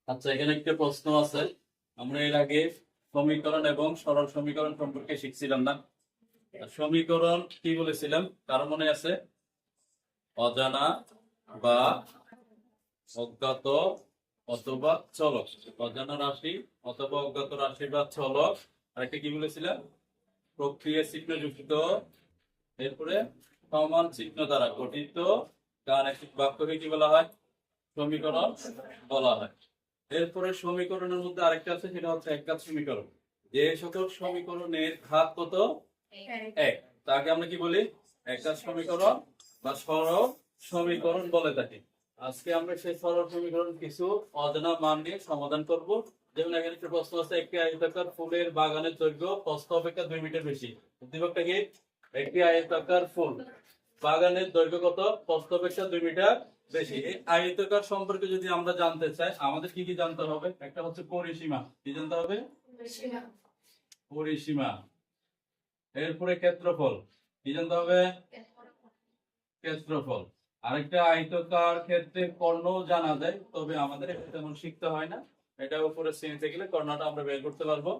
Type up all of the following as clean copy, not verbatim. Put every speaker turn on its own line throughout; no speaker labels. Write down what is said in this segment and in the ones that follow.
আচ্ছা, এখানে একটা প্রশ্ন আছে। আমরা এর আগে সমীকরণ এবং সরল সমীকরণ সম্পর্কে শিখছিলাম না? সমীকরণ কি বলেছিলাম, কারো মনে আছে? অজানা বা অজ্ঞাত অথবা চলক। অজানা রাশি অথবা অজ্ঞাত রাশি বা চলক। আরেকটা কি বলেছিলাম? প্রক্রিয়া চিহ্ন যুক্ত, এরপরে সমান চিহ্ন দ্বারা গঠিত গাণিতিক বাক্যকে কি বলা হয়? সমীকরণ বলা হয়। এরপরে সমীকরণের মধ্যে আরেকটা আছে, সেটা হচ্ছে একঘাত সমীকরণ। যে সকল সমীকরণের ঘাত কত? এক, তাকে আমরা কি বলি? একঘাত সমীকরণ বা সরল সমীকরণ বলে থাকি। আজকে আমরা সেই সরল সমীকরণ কিছু অজানা মান নিয়ে সমাধান করব। যেমন এখানে একটা প্রশ্ন আছে, একটি আয়তাকার ফুলের বাগানের দৈর্ঘ্য প্রস্থ অপেক্ষা 2 মিটার বেশি। উদ্দীপকটা কি? একটি আয়তাকার ফুল বাগানের দৈর্ঘ্য কত? প্রস্থ অপেক্ষা 2 মিটার বেশি। এই আয়তাকার সম্পর্কে যদি আমরা জানতে চাই, আমাদের কি কি জানতে হবে? একটা হচ্ছে পরিসীমা। কি জানতে হবে? পরিসীমা। এরপরে ক্ষেত্রফল। কি জানতে হবে? ক্ষেত্রফল। আরেকটা, আয়তাকার ক্ষেত্রে কর্ণ জানা যায়, তবে আমাদের এটা তেমন শিখতে হয় না। এটা উপরে শ্রেণীতে গেলে কর্ণটা আমরা বের করতে পারবো।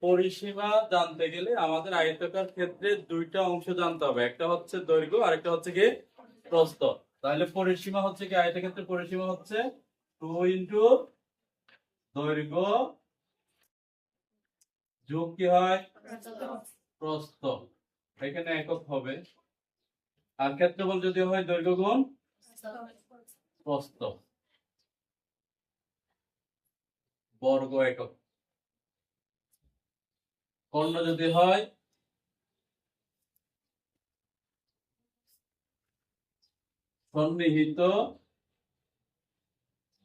পরিসীমা জানতে গেলে আমাদের আয়তাকার ক্ষেত্রে দুইটা অংশ জানতে হবে, একটা হচ্ছে দৈর্ঘ্য, আরেকটা হচ্ছে কি প্রস্থ। তাহলে পরিসীমা হচ্ছে কি? আয়তক্ষেত্রের পরিসীমা হচ্ছে 2 ইনটু দৈর্ঘ্য যোগ কি হয়? প্রস্থ। এখানে একক হবে। আর ক্ষেত্রফল যদি হয় দৈর্ঘ্য গুণ প্রস্থ, বর্গ একক। কর্ণ যদি হয় সন্নিহিত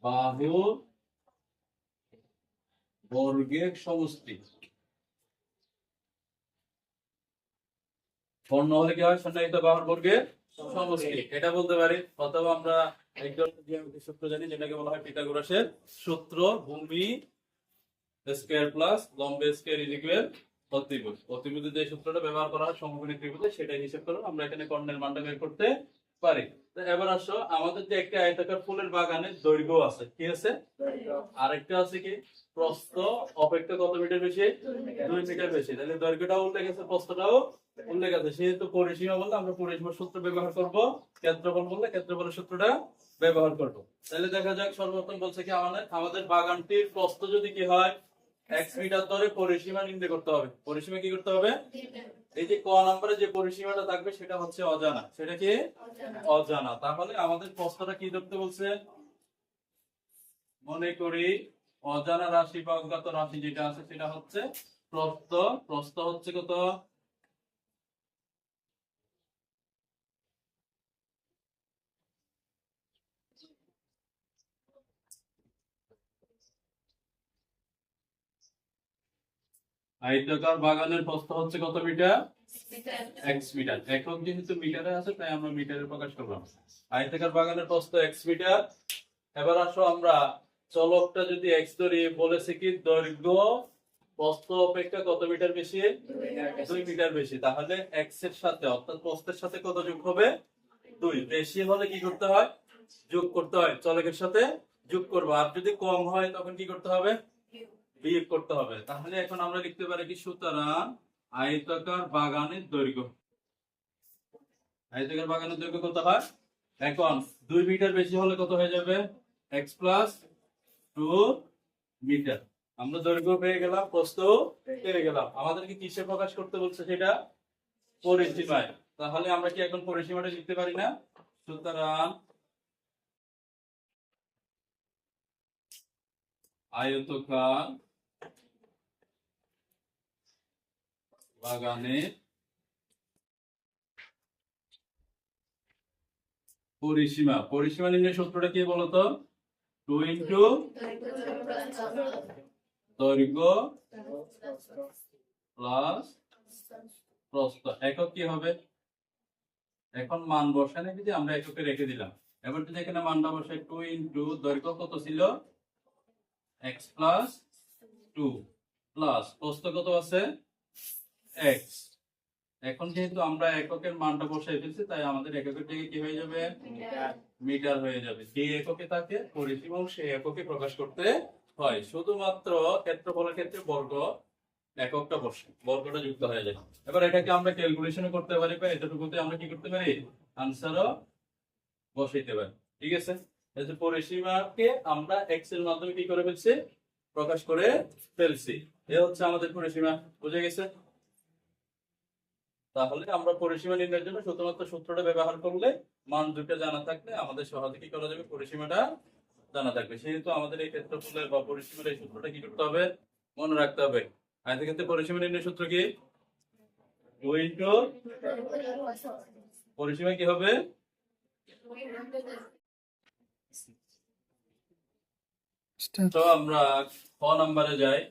বাহুর বর্গের সমষ্টি। কর্ণ হলে কি হয়? সন্নিহিত বাহুর বর্গের সমষ্টি, এটা বলতে পারি। অথবা আমরা একজন জ্যামিতিক সূত্র জানি, যেটাকে বলা হয় পিথাগোরাসের সূত্র, ভূমি স্কয়ার প্লাস লম্ব স্কয়ার ইজ ইকুয়াল অতিভুজ। অতিভুজে যে সূত্রটা ব্যবহার করা হয় সমকোণী ত্রিভুজে, সেটাই হিসাব করে আমরা এখানে কর্ণের মানটা বের করতে পারি। তো এবার আসো, আমাদের যে একটা আয়তাকার ফুলের বাগানের দৈর্ঘ্য আছে, কি আছে? আরেকটা আছে কি? প্রস্থ অপেক্ষা কত মিটার বেশি? 2 মিটার বেশি। তাহলে দৈর্ঘ্যটাও উল্লেখ আছে, প্রস্থটাও উল্লেখ আছে। সেহেতু পরিসীমা বললে আমরা পরিসীমার সূত্র ব্যবহার করব, ক্ষেত্রফল বললে ক্ষেত্রফলের সূত্রটা ব্যবহার করব। তাহলে দেখা যাক, সর্বপ্রথম বলছে কি, আমাদের বাগানটির প্রস্থ যদি কি হয় x মিটার ধরে পরিসীমা নির্ণয় করতে হবে। পরিসীমা কি করতে হবে? এই যে ক নম্বরে যে পরিসীমাটা থাকবে সেটা হচ্ছে অজানা। সেটা কি? অজানা। তাহলে আমাদের প্রশ্নটা কি ধরতে বলছে? মনে করি অজানা রাশি বা অজ্ঞাত রাশি যেটা আছে সেটা হচ্ছে প্রস্থ। প্রস্থ হচ্ছে কত? আয়তাকার বাগানের প্রস্থ হচ্ছে কত মিটার? x metre. একক যেহেতু মিটারে আছে তাই আমরা মিটারে প্রকাশ করলাম। আয়তাকার বাগানের প্রস্থ x মিটার। এবার আসো, আমরা চলকটা যদি x ধরি, বলেছে কি দৈর্ঘ্য প্রস্থ অপেক্ষা কত মিটার বেশি? 2 মিটার বেশি। তাহলে x এর সাথে অর্থাৎ প্রস্থের সাথে কত যোগ হবে? 2। বেশি হলে কি করতে হয়? যোগ করতে হয়, চলকের সাথে যোগ করবো। আর যদি কম হয় তখন কি করতে হবে? বিয়োগ করতে হবে। তাহলে এখন আমরা লিখতে পারি কি, সুতরাং আয়তাকার বাগানের দৈর্ঘ্য, আয়তাকার বাগানের দৈর্ঘ্য কত হয়? এখন 2 মিটার বেশি হলে কত হয়ে যাবে? x plus 2 metre. আমরা দৈর্ঘ্য পেয়ে গেলাম, প্রস্থ পেয়ে গেলাম। আমাদেরকে কিসে প্রকাশ করতে বলছে? সেটা পরিসীমায়। তাহলে আমরা কি এখন পরিসীমাটা লিখতে পারি না? সুতরাং আয়তাকার বাগানের পরিসীমা। পরিসীমা নির্ণয়ের সূত্রটা কি বলতো? 2 ইনটু দৈর্ঘ্য প্লাস প্রস্থ। একক কি হবে? এখন মান বসানে যদি আমরা এককে রেখে দিলাম। এবার যদি এখানে মানটা বসাই, 2 ইনটু দৈর্ঘ্য কত ছিল? x প্লাস 2 প্লাস প্রস্থ কত আছে? x। এখন যেহেতু আমরা এককের মানটা বসাই ফেলছি, তাই আমাদের এককের জায়গায় কি হয়ে যাবে, মিটার হয়ে যাবে। যে এককে থাকে পরিসীমা সেই এককে প্রকাশ করতে হয়। শুধুমাত্র ক্ষেত্রফলের ক্ষেত্রে বর্গ এককটা বসে, বর্গটা যুক্ত হয়ে যায়। এবার এটাকে আমরা ক্যালকুলেশন করতে পারি, বা এতটুকুতে আমরা কি করতে পারি, আনসারও বসাইতে পারি। ঠিক আছে, এই যে পরিসীমাকে আমরা এক্স এর মাধ্যমে কি করে ফেলছি, প্রকাশ করে ফেলছি। এ হচ্ছে আমাদের পরিসীমা। বুঝে গেছে? তাহলে আমরা পরিসীমা নির্ণয়ের জন্য শুধুমাত্র সূত্রটা ব্যবহার করলে, মান দুটো জানা থাকলে আমাদের সহজে কি করা যাবে, পরিসীমাটা জানা থাকবে। সেহেতু আমাদের এই ক্ষেত্রফলের বা পরিসীমার এই সূত্রটা কি করতে হবে, মনে রাখতে হবে। আয়তের ক্ষেত্রে পরিসীমা নির্ণয়ের সূত্র কি, 2 ইনটু পরিসীমা কি হবে, তো আমরা ক নম্বরে যাই।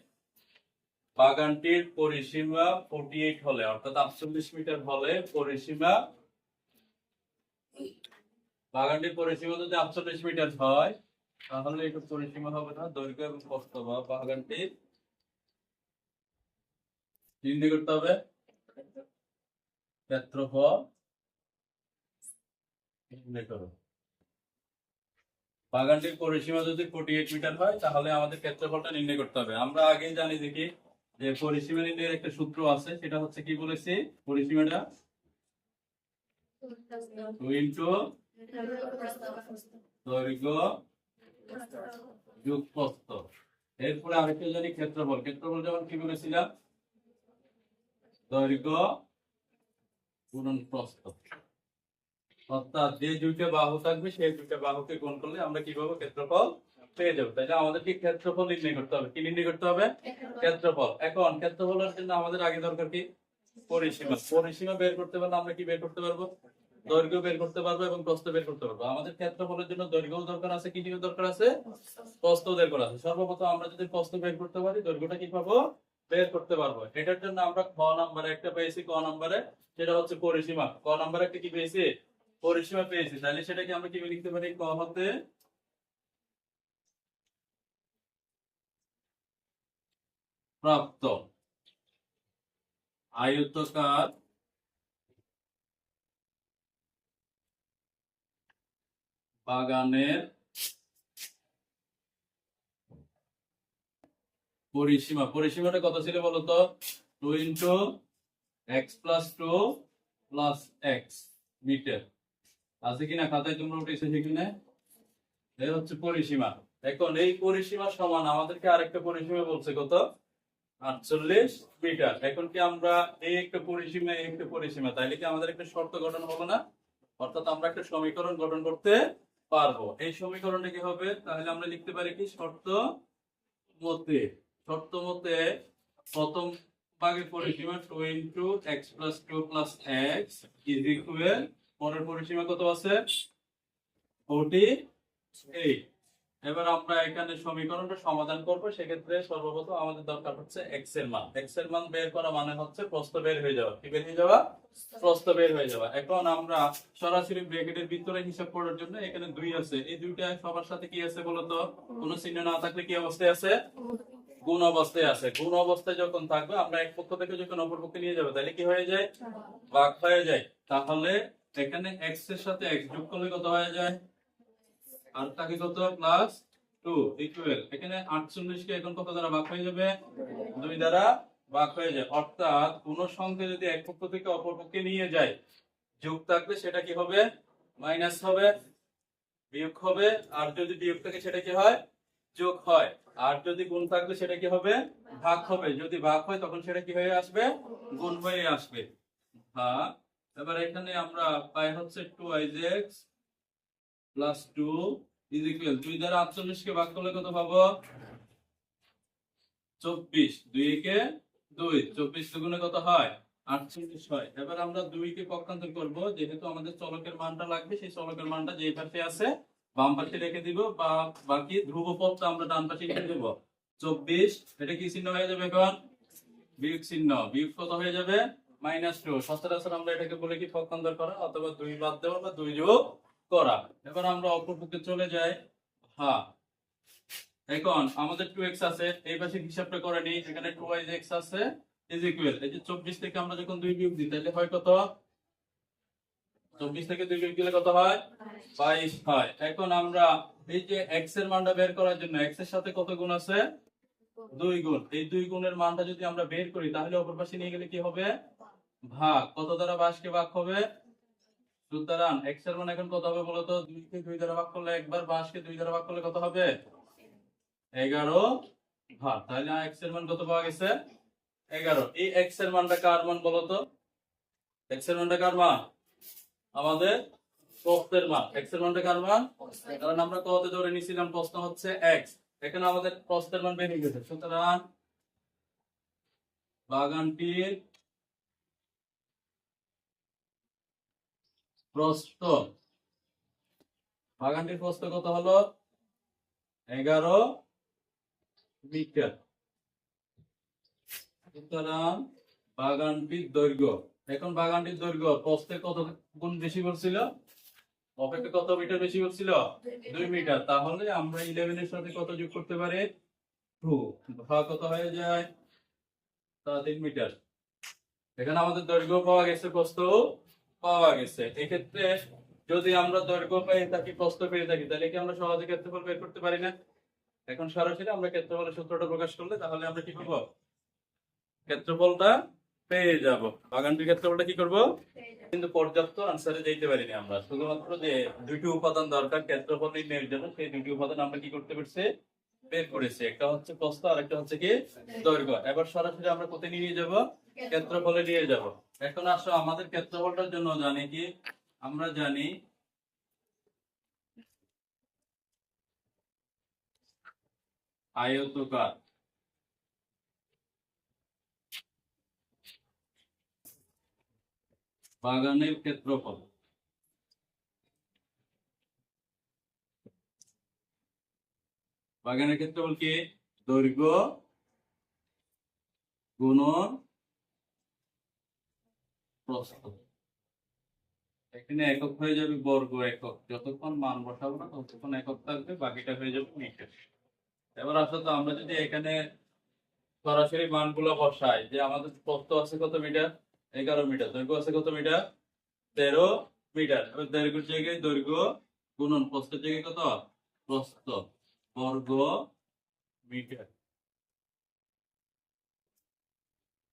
বাগানটির পরিসীমা 48 হলে, অর্থাৎ 48 মিটার হলে পরিসীমা, বাগানটির পরিসীমা যদি 48 মিটার হয়, তাহলে এটা পরিসীমা হবে না, দৈর্ঘ্য এবং প্রস্থ বা বাগানটির নির্ণয় করতে হবে ক্ষেত্রফল নির্ণয় করো। বাগানটির পরিসীমা যদি 48 মিটার হয়, তাহলে আমাদের ক্ষেত্রফলটা নির্ণয় করতে হবে। আমরা আগেই জানি দেখি যে পরিসীমা নির্ণয়ের একটা সূত্র আছে, সেটা হচ্ছে কি বলেছি, পরিসীমাটা 2 ইনটু দৈর্ঘ্য যোগ প্রস্থ। এরপরে আরেকটা জানি ক্ষেত্রফল। ক্ষেত্রফল যেমন কি বলেছিলাম, দৈর্ঘ্য গুণন প্রস্থ। অর্থাৎ যে দুইটা বাহু থাকবে সেই দুইটা বাহুকে গুণ করলে আমরা কি পাবো, ক্ষেত্রফল পেয়ে যাবো। তাইলে আমাদের কি ক্ষেত্রফল নির্ণয় করতে হবে, কি নির্ণয় করতে হবে, ক্ষেত্রফল। এখন ক্ষেত্রফলের জন্য আমাদের আগে দরকার কি, পরিসীমা। পরিসীমা বের করতে পারলে আমরা কি বের করতে পারবো, দৈর্ঘ্য বের করতে পারবো এবং প্রস্থ বের করতে পারবো। আমাদের ক্ষেত্রফলের জন্য দৈর্ঘ্য দরকার আছে, কি দরকার আছে, প্রস্থ দরকার আছে। সর্বপ্রথম আমরা যদি প্রস্থ বের করতে পারি, দৈর্ঘ্যটা কি পাবো, বের করতে পারবো। এটার জন্য আমরা খ নম্বরে একটা পেয়েছি, ক নম্বরে, সেটা হচ্ছে পরিসীমা। ক নম্বরে একটা কি পেয়েছি, পরিসীমা পেয়েছি। তাহলে সেটাকে আমরা কি লিখতে পারি, ক হতে প্রাপ্ত আয়তাকার বাগানের পরিসীমা। পরিসীমাটা কত ছিল বলতো, 2 into x plus 2 plus x metre. আছে কিনা খাতায় তোমরা উঠেছে সেখানে, এই হচ্ছে পরিসীমা। এখন এই পরিসীমা সমান আমাদেরকে আরেকটা পরিসীমা বলছে কত, 48 মিটার। এখন কি আমরা এই একটা পরিসীমা, এই একটা পরিসীমা, তাইলে কি আমাদের একটা শর্ত গঠন হলো না, অর্থাৎ আমরা একটা সমীকরণ গঠন করতে পারবো। এই সমীকরণটা কি হবে, তাহলে আমরা লিখতে পারি কি, শর্ত মতে, শর্ত মতে প্রথম ভাগের পরিসীমা 2 into x plus 2 plus x is equal, পরের পরিসীমা কত আছে, 48। এবার আমরা এখানে সমীকরণটা সমাধান করব। সেক্ষেত্রে সর্বপ্রথম আমাদের দরকার হচ্ছে x এর মান। x এর মান বের করা মানে হচ্ছে প্রস্থ বের হয়ে যাওয়া। কি বের হয়ে যাওয়া, প্রস্থ বের হয়ে যাওয়া। এখন আমরা সরাসরি ব্র্যাকেটের ভিতরে হিসাব করার জন্য এখানে 2 আছে, এই দুইটা সবার সাথে কি আছে বলতো, কোনো চিহ্ন না থাকলে কি অবস্থায় আছে, গুণ অবস্থায় আছে। গুণ অবস্থায় যখন থাকবে, আমরা এক পক্ষ থেকে যখন অপর পক্ষে নিয়ে যাবো, তাহলে কি হয়ে যায়, ভাগ হয়ে যায়। তাহলে এখানে x এর সাথে x যোগ করলে কত হয়ে যায়, আর তাকে কত, প্লাস 2 ইকুয়াল, এখানে 48 কে এখন কত দ্বারা ভাগ হয়ে যাবে, 2 দ্বারা ভাগ হয়ে যায়। অর্থাৎ কোন সংখ্যা যদি এক পক্ষ থেকে অপর পক্ষে নিয়ে যায়, যোগ থাকলে সেটা কি হবে, মাইনাস হবে, বিয়োগ হবে। আর যদি বিয়োগ থাকে সেটা কি হয়, যোগ হয়। আর যদি গুণ থাকলে সেটা কি হবে, ভাগ হবে। যদি ভাগ হয় তখন সেটা কি হয়ে আসবে, গুণ হয়ে আসবে। ভাগ। এবার এখানে আমরা পাই হচ্ছে 2x প্লাস 2 ইজ ইকুয়াল, 2 দ্বারা 48 কে ভাগ করলে কত পাবো, 24। 2 কে 2, 24 দুগুণে কত হয়, 48 হয়। এবার আমরা 2 কে পক্ষান্তর করব, যেহেতু আমাদের চলকের মানটা লাগবে, সেই চলকের মানটা যে পাশে আছে বাম পাশে রেখে দিব, বা বাকি ধ্রুবপদটা আমরা ডান পাশে রেখে দেব। 24, এটা কি চিহ্ন হয়ে যাবে, এখন বিয়োগ চিহ্ন, বিয়োগ কত হয়ে যাবে, -2। সচরাচর আমরা এটাকে বলে কি পক্ষান্তর করা, অথবা 2 বাদ দেওয়া বা 2 যোগ করা। এবার আমরা অপর পক্ষে চলে যাই। হ্যাঁ, এখন আমাদের 2x আছে, এই পাশে হিসাবটা করে নিই। এখানে 2x আছে ইজ ইকুয়াল, এই যে 24 থেকে আমরা যখন 2 বিয়োগ দিই তাহলে হয় কত? 24 থেকে 2 বিয়োগ দিলে কত হয়? 22 হয়। এখন আমরা এই যে x এর মানটা বের করার জন্য x এর সাথে কত গুণ আছে? 2 গুণ। এই 2 গুণের মানটা যদি আমরা বের করি তাহলে অপর পাশে নিয়ে গেলে কি হবে? ভাগ। কত দ্বারা 22 কে ভাগ হবে? সুতরাং x এর মান এখন কত হবে বলতো? 2 কে 2 দ্বারা ভাগ করলে একবার, 22 কে 2 দ্বারা ভাগ করলে কত হবে? 11 ভাগ। তাহলে x এর মান কত পাওয়া গেছে? 11। এই x এর মানটা কার মান বলতো? x এর মানটা কার মান? আমাদের প্রস্থের মান। x এর মানটা কার মান? কারণ আমরা কত ধরে নিছিলাম, প্রশ্ন হচ্ছে x। এখানে আমাদের প্রস্থের মান বের হয়ে গেছে। সুতরাং বাগানটির প্রস্থ, বাগানটির প্রস্থ কত হলো? 11 মিটার। সুতরাং বাগানটির দৈর্ঘ্য, এখন বাগানটির দৈর্ঘ্য প্রস্থের কত গুণ বেশি বলছিল? অপেক্ষা কত মিটার বেশি বলছিল? 2 মিটার। তাহলে আমরা 11 এর সাথে কত যোগ করতে পারি? 2। ভাগ কত হয়ে যায়? 3 মিটার। এখানে আমাদের দৈর্ঘ্য পাওয়া গেছে, প্রস্থ পাওয়া গেছে। এক্ষেত্রে যদি আমরা দৈর্ঘ্য পেয়ে থাকি, প্রস্থ পেয়ে থাকি, তাহলে কি আমরা সহজে ক্ষেত্রফল বের করতে পারি না? এখন সরাসরি আমরা ক্ষেত্রফলের সূত্রটা প্রকাশ করলে তাহলে আমরা কি করব? ক্ষেত্রফলটা পেয়ে যাব। বাগানটির ক্ষেত্রফলটা কি করব? কিন্তু পর্যাপ্ত আনসারে দিতে পারিনি আমরা। শুধুমাত্র যে দুইটি উপাদান দরকার ক্ষেত্রফল নির্ণয়ের জন্য, সেই দুইটি উপাদান আমরা কি করতে পারছি? বের করেছি। একটা হচ্ছে প্রস্থ আর একটা হচ্ছে কি দৈর্ঘ্য। এবার সরাসরি আমরা কোথায় নিয়ে যাব? ক্ষেত্রফলে নিয়ে যাব। এখন আসো আমাদের ক্ষেত্রফলটার জন্য জানি কি? আমরা জানি আয়তকার। বাগানের ক্ষেত্রফল, বাগানের ক্ষেত্রফল কি? দৈর্ঘ্য গুণন প্রস্থ। এখানে একক হয়ে যাবে বর্গ একক। যতক্ষণ মান বসাবো না ততক্ষণ একক থাকবে, বাকিটা হয়ে যাবে মিটার। এবার আসলে আমরা যদি এখানে সরাসরি মানগুলো বসাই, যে আমাদের প্রস্থ আছে কত মিটার? 11 মিটার। দৈর্ঘ্য আছে কত মিটার? 13 মিটার। এবার দৈর্ঘ্যের জায়গায় দৈর্ঘ্য গুণন প্রস্থের জায়গায় কত? প্রস্থ বর্গ মিটার।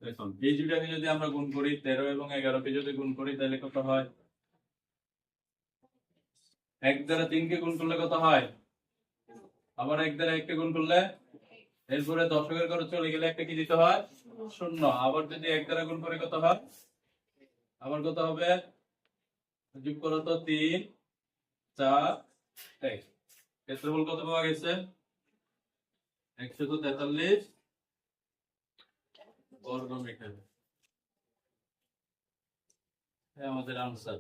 দেখুন এই দুটাকে যদি আমরা গুণ করি, 13 এবং 11 কে যদি গুণ করি তাহলে কত হয়? 1 দ্বারা 3 কে গুণ করলে কত হয়? আবার 1 দ্বারা 1 কে গুণ করলে, এরপরে দশকের ঘরে চলে গেলে একটা কি দিতে হয়? শূন্য। আবার যদি 1 দ্বারা গুণ করে কত হয়? আবার কত হবে? যোগ করো তো, 3 4 1। ক্ষেত্রফল কত পাওয়া গেছে? 143 বর্গ মিটার। আমাদের আনসার।